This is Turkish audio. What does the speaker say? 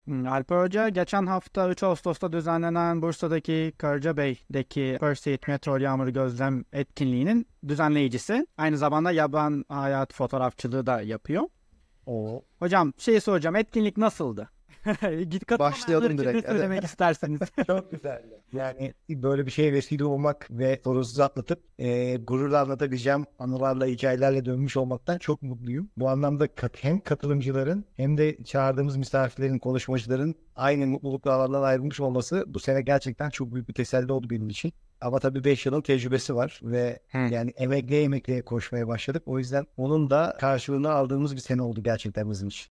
Alper Hoca geçen hafta 3 Ağustos'ta düzenlenen Bursa'daki Karacabey'deki Perseid Meteor Yağmuru Gözlem etkinliğinin düzenleyicisi. Aynı zamanda yaban hayat fotoğrafçılığı da yapıyor. O Hocam soracağım, etkinlik nasıldı? Git katılmayanlar Başlayalım için ne direkt. söylemek istersiniz? Çok güzel. Yani böyle bir şeye vesile olmak ve sorunsuz atlatıp gururla anlatabileceğim anılarla, hikayelerle dönmüş olmaktan çok mutluyum. Bu anlamda hem katılımcıların hem de çağırdığımız misafirlerin, konuşmacıların aynı mutlulukla alandan ayrılmış olması bu sene gerçekten çok büyük bir teselli oldu benim için. Ama tabii 5 yılın tecrübesi var ve yani emekleye koşmaya başladık. O yüzden onun da karşılığını aldığımız bir sene oldu gerçekten bizim için.